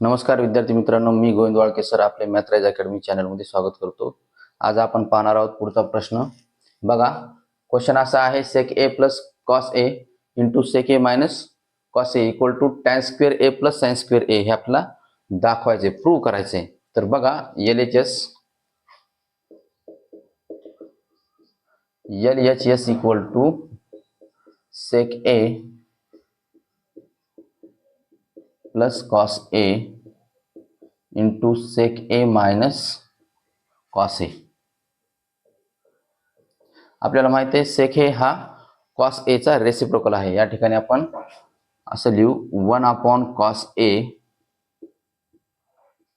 नमस्कार विद्यार्थी मित्रांनो, मी गोविंद वाळके सर आपले मॅथराइज अकॅडमी चॅनलमध्ये स्वागत करतो। आज आपण पाहणार आहोत पुढचा प्रश्न। बघा, क्वेश्चन असा आहे sec a plus cos a into sec a minus cos a equal to tan square a plus sin square a हे आपल्याला दाखवायचे, प्रूव्ह करायचे। तर बघा, LHS equal to sec a plus cos a into sec a minus cos a। आपल्याला माहिती आहे sec a हा cos a चा रेसिप्रोकल आहे। या ठिकाणी आपण असं लिहू 1 cos a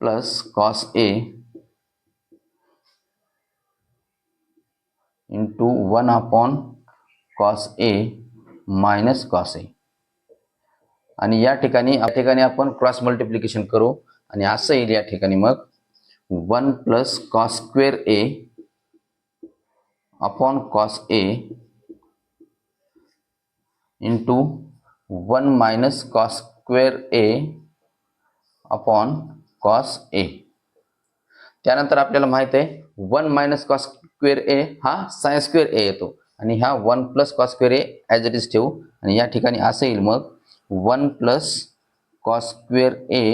plus cos a into 1 cos a minus cos a। आणि या ठिकाणी आपण क्रॉस मल्टिप्लिकेशन करू आणि असं येईल या ठिकाणी मग 1 plus cos square a upon cos a into 1 minus cos square a upon cos a। त्यानंतर आपल्याला माहित आहे 1 minus cos square a हा sin square a येतो आणि हा 1 plus cos square a as it is ठेवू आणि या ठिकाणी असं येईल मग 1 plus cos square a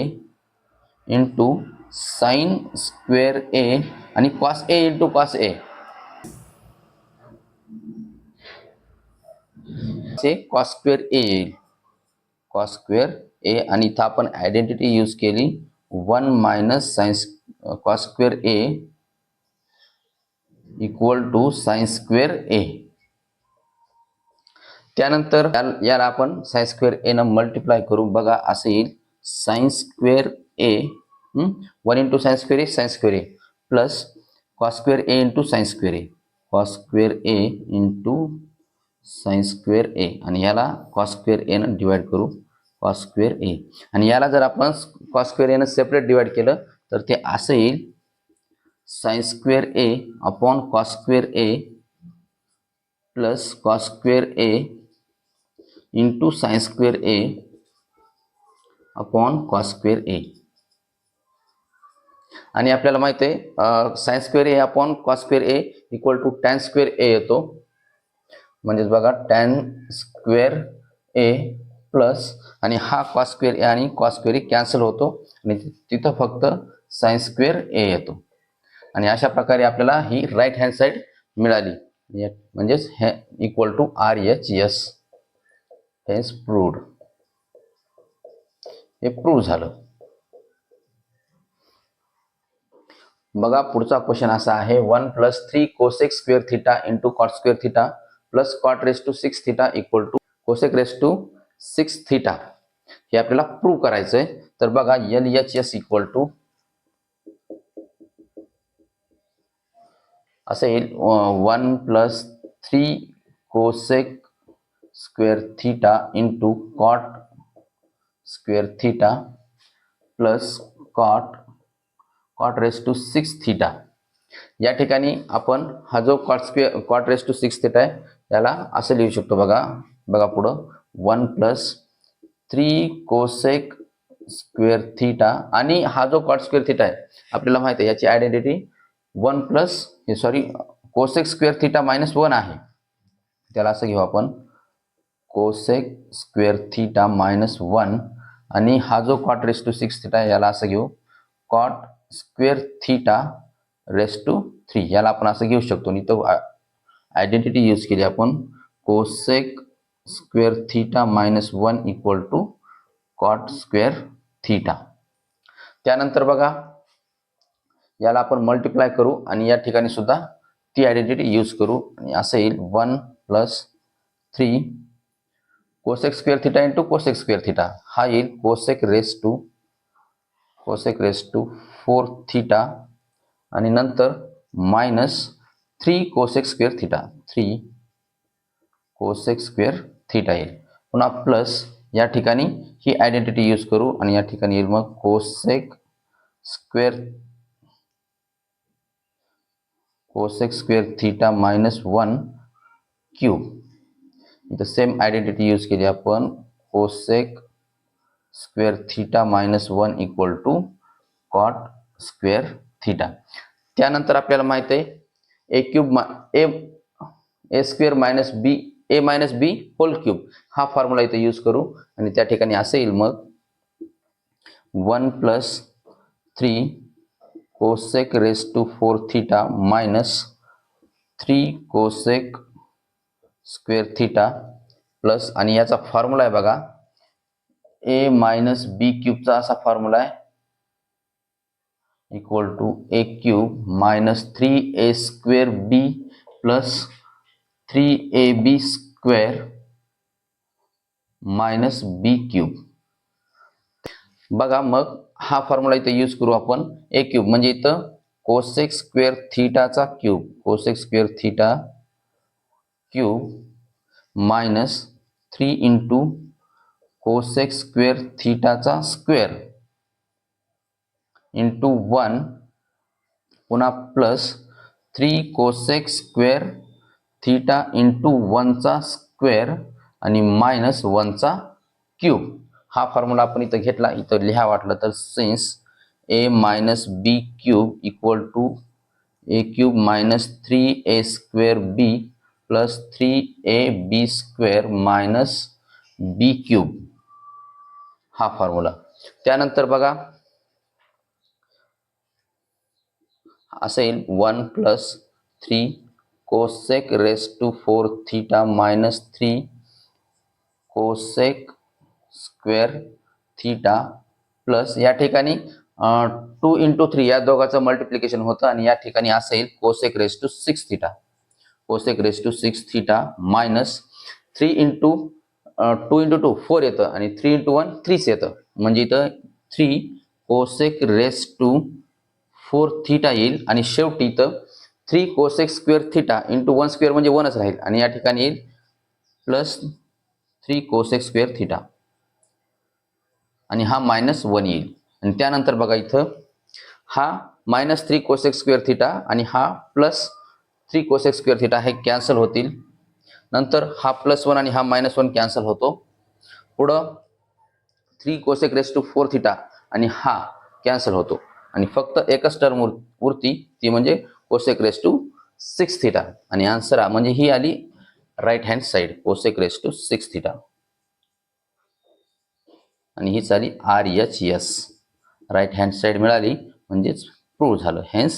into sin square a आणि cos a into cos a say cos square a येईल, cos square a आणि इथं आपण आयडेंटिटी यूज केली 1 minus sin cos square a equal to sin square a। त्यानंतर याला आपण sin square a न मल्टिप्लाय करू। बघा असं येईल sin square a 1 into sin square a sin square a plus cos square a into sin square a, cos square a into sin square a आणि याला cos square a न divide करू, cos square a आणि याला जर आपण cos square a न separate divide केलं तर ते असं येईल sin square a upon cos square a plus cos square a into sin square a upon cos square a। आणि आपल्याला माहिती आहे sin square a upon cos square a equal to tan square a येतो। म्हणजे बघा tan square a plus आणि हा cos square a आणि cos square a कॅन्सल होतो आणि तिथं फक्त sin square a येतो आणि अशा प्रकारे आपल्याला ही राईट हँड साइड मिळाली, म्हणजेच हे इक्वल टू RHS। हेच प्रूव्ड, हे प्रूव्ह झालं। बघा पुढचा क्वेश्चन असा आहे 1 plus 3 cosec square theta into cot square theta plus cot raised to 6 theta equal to cosec raised to 6 theta हे आपल्याला प्रूव्ह करायचं आहे। तर बघा LHS इक्वल टू असं येईल 1 plus 3 cosec square theta into cot square theta plus cot raised to 6 theta। या ठिकाणी आपण हा जो cot raised to 6 theta आहे याला असं लिहू शकतो। बघा पुढं 1 plus 3 cosec square theta आणि हा जो cot square theta आहे आपल्याला माहिती आहे याची identity 1 plus cosec square theta minus 1 आहे। त्याला असं घेऊ आपण cosec square theta minus 1 आणि हा जो cot raised to 6 theta याला असं घेऊ cot square theta raised to 3 याला आपण असं घेऊ शकतो। आणि तो आयडेंटिटी यूज केली आपण cosec square theta minus 1 equal to cot square theta। त्यानंतर बघा याला आपण मल्टिप्लाय करू आणि या ठिकाणी सुद्धा ती आयडेंटिटी यूज करू आणि असं येईल 1 plus 3 cosec square theta into cosec square theta हा येईल cosec raised to 4 theta आणि नंतर minus 3 cosec square theta 3 cosec square theta येईल। पुन्हा प्लस या ठिकाणी ही आयडेंटिटी यूज करू आणि या ठिकाणी येईल मग cosec square theta minus 1 cube। इथं सेम आयडेंटिटी यूज केली आपण cosec square theta minus 1 equal to cot square theta. त्यानंतर आपल्याला माहित आहे A cube A square minus B A minus B whole cube हा फॉर्म्युला इथे यूज करू आणि त्या ठिकाणी असे येईल मग 1 plus 3 cosec raise to 4 theta minus 3 cosec square theta plus आणि याचा फॉर्म्युला आहे बघा ए मायनस बी क्यूबचा असा फॉर्म्युला आहे equal to A cube minus 3a square B plus 3ab square minus B cube. बघा मग हा फॉर्म्युला इथे यूज करू आपण ए क्यूब म्हणजे इथं कोसेक स्क्वेअर थीटाचा cube cosec square theta cube minus 3 into cosec square थीटाचा स्क्वेअर इंटू 1 पुन्हा plus 3 cosec square theta into 1 चा स्क्वेअर आणि मायनस 1 चा क्यूब. हा फॉर्म्युला आपण इथं घेतला. इथं लिहा वाटलं तर since A minus B cube equal to A cube minus 3a square B plus 3ab square minus B cube हा फॉर्म्युला. त्यानंतर बघा असे येईल 1 plus 3 cosec raise to 4 theta minus 3 cosec square theta plus या ठिकाणी 2 इंटू 3 या दोघांचं multiplication होतं आणि या ठिकाणी असं येईल cosec raise to 6 theta cosec raise to 6 theta minus 3 into 2 into 2 4 येतं आणि 3 इंटू 1 3 येतं म्हणजे इथं 3 कोसेक रेस टू 4 थीटा येईल आणि शेवटी इथं 3 cosec square theta into 1 square म्हणजे 1च राहील आणि या ठिकाणी येईल प्लस 3 कोसेक स्क्वेअर थीटा आणि हा मायनस 1 येईल. आणि त्यानंतर बघा इथं हा मायनस 3 कोसेक स्क्वेअर थीटा आणि हा प्लस 3 कोसेक स्क्वेअर थीटा हे कॅन्सल होतील. नंतर हा प्लस 1 आणि हा मायनस 1 कॅन्सल होतो. पुढं 3 कोसेक रेस टू 4 थीटा आणि हा कॅन्सल होतो आणि फक्त एकच टर्म उरती ती म्हणजे कोसेक रेस टू 6 थीटा आणि आन्सर म्हणजे ही आली right hand side cosec raise to 6 theta आणि ही झाली RHS राईट हँड साइड मिळाली म्हणजेच प्रूव्ह झालं हेन्स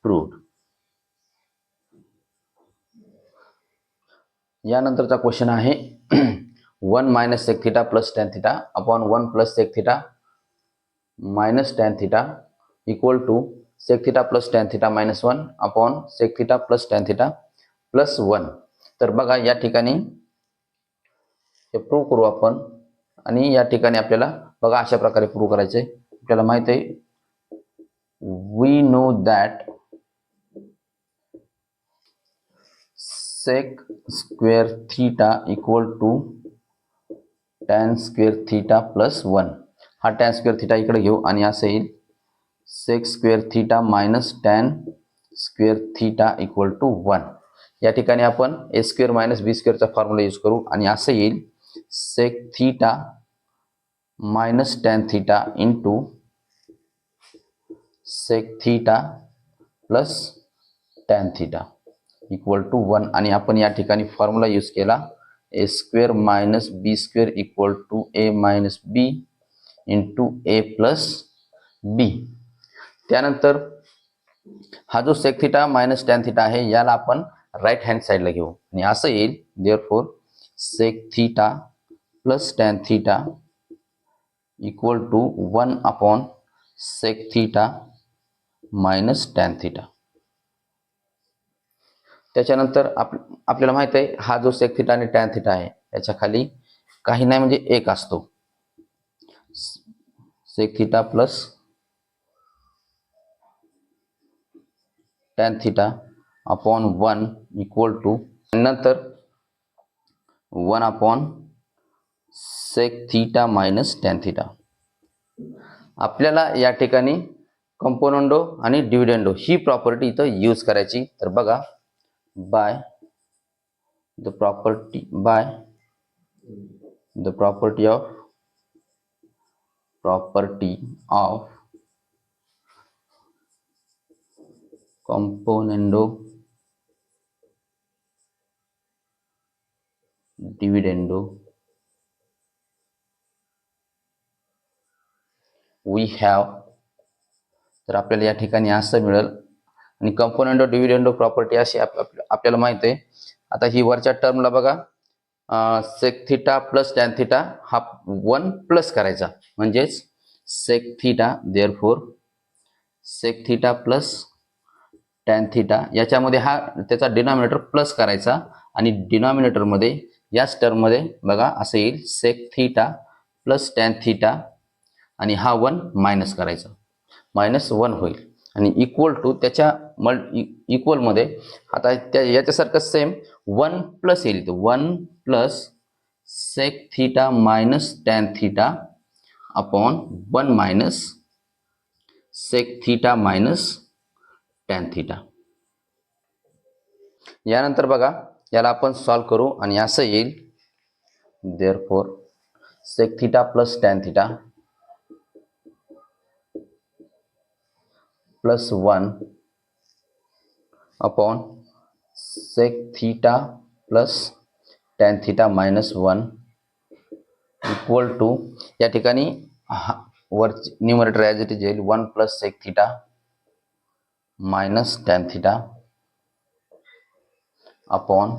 प्रूव्ड. यानंतरचा क्वेश्चन आहे 1 minus sec theta plus tan theta upon 1 plus sec theta minus tan theta equal to sec theta plus tan theta minus 1 upon sec theta plus tan theta plus 1. तर बघा या ठिकाणी हे prove करू आपण आणि या ठिकाणी आपल्याला बघा अशा प्रकारे प्रूव्ह करायचे. आपल्याला माहित आहे we know that sec square theta equal to tan square theta plus 1. हा tan square theta इकडे घेऊ आणि असं येईल sec square theta minus tan square theta equal to 1. या ठिकाणी आपण a square minus b square चा फॉर्म्युला यूज करू आणि असं येईल sec theta minus tan theta into sec theta plus tan theta equal to 1 आणि आपण या ठिकाणी फॉर्म्युला यूज केला A square minus B square equal to A minus B into A plus B. त्यानंतर हा जो sec theta minus tan theta आहे याला आपण राईट हँड साईडला घेऊ आणि असं येईल therefore sec theta plus tan theta equal to 1 upon sec theta minus tan theta. त्याच्यानंतर आपल्याला माहित आहे हा जो सेक थीटा आणि टॅन थीटा आहे याच्या खाली काही नाही म्हणजे एक असतो sec theta plus tan theta upon 1 equal to नंतर 1 upon sec theta minus tan theta. आपल्याला या ठिकाणी कंपोनंडो आणि डिव्हिडंडो ही प्रॉपर्टी इथं यूज करायची. तर बघा by the property of property of componendo dividendo we have, तर आपल्याला या ठिकाणी असं मिळेल. आणि कंपोनेंट ऑफ डिव्हिडेंडो प्रॉपर्टी अशी आपल्याला माहित आहे. आता ही वरच्या टर्मला बघा, sec theta plus tan theta हा 1 प्लस करायचा, म्हणजेच sec theta, therefore sec theta plus tan theta, याच्यामध्ये हा त्याचा डिनॉमिनेटर प्लस करायचा आणि डिनॉमिनेटरमध्ये याच टर्ममध्ये बघा असं येईल sec theta plus tan theta आणि हा 1 मायनस करायचा, -1 होईल. आणि इक्वल टू त्याच्या इक्वलमध्ये आता त्या याच्यासारखं सेम 1 प्लस येईल, तर 1 plus sec theta minus tan theta upon 1 minus sec theta minus tan theta. यानंतर बघा याला आपण सॉल्व करू आणि असं येईल, therefore sec theta plus tan theta plus 1 upon sec theta plus tan theta minus 1 equal to, या ठिकाणी वर न्यूमरेटर ॲज इट इज येईल 1 plus sec theta minus tan theta upon,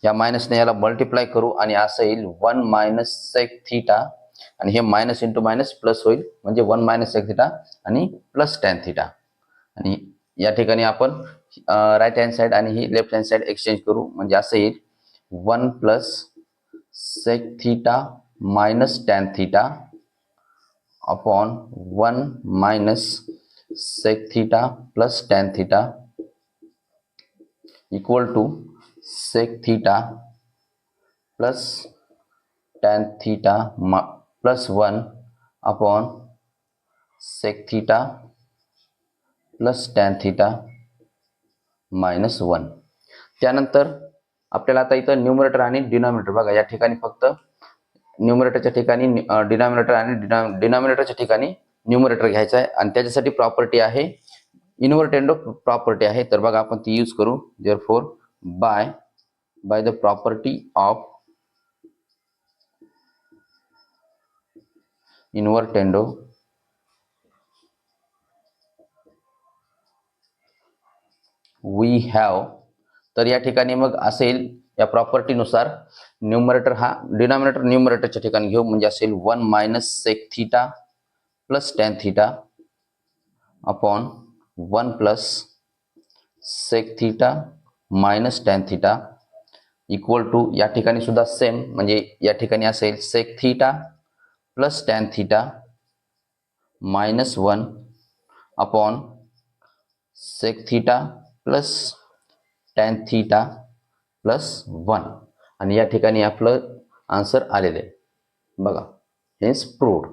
या मायनसने याला मल्टिप्लाय करू आणि असं येईल 1 मायनस सेक थिटा आणि हे मायनस इंटू मायनस प्लस होईल, म्हणजे 1 मायनस सेक थिटा आणि प्लस टॅन थिटा. आणि या ठिकाणी आपण राईट हँड साईड आणि ही लेफ्ट हँड साईड एक्सचेंज करू, म्हणजे असं येईल 1 plus sec theta minus tan theta upon 1 minus sec theta plus tan theta equal to sec theta plus tan theta plus 1 upon sec theta plus tan theta minus 1. त्यानंतर आपल्याला आता इथं numerator आणि denominator बघा, या ठिकाणी फक्त न्यूमरेटरच्या ठिकाणी डिनॉमिनेटर आणि डिनॉमिनेटरच्या ठिकाणी न्यूमरेटर घ्यायचा आहे आणि त्याच्यासाठी प्रॉपर्टी आहे इन्व्हर्टेंडो प्रॉपर्टी आहे. तर बघा आपण ती यूज करू, therefore by the property of invertendo we have, तर या ठिकाणी मग असेल या प्रॉपर्टीनुसार न्यूमरेटर हा डिनॉमिनेटर न्यूमरेटरच्या ठिकाणी घेऊ, म्हणजे असेल 1 minus sec theta plus tan theta upon 1 plus sec theta minus tan theta equal to, या ठिकाणी सुद्धा सेम, म्हणजे या ठिकाणी असेल sec theta plus tan theta minus 1 upon sec theta plus tan theta plus 1. आणि या ठिकाणी आपलं आन्सर आलेलं आहे बघा, हेच प्रूव्ड.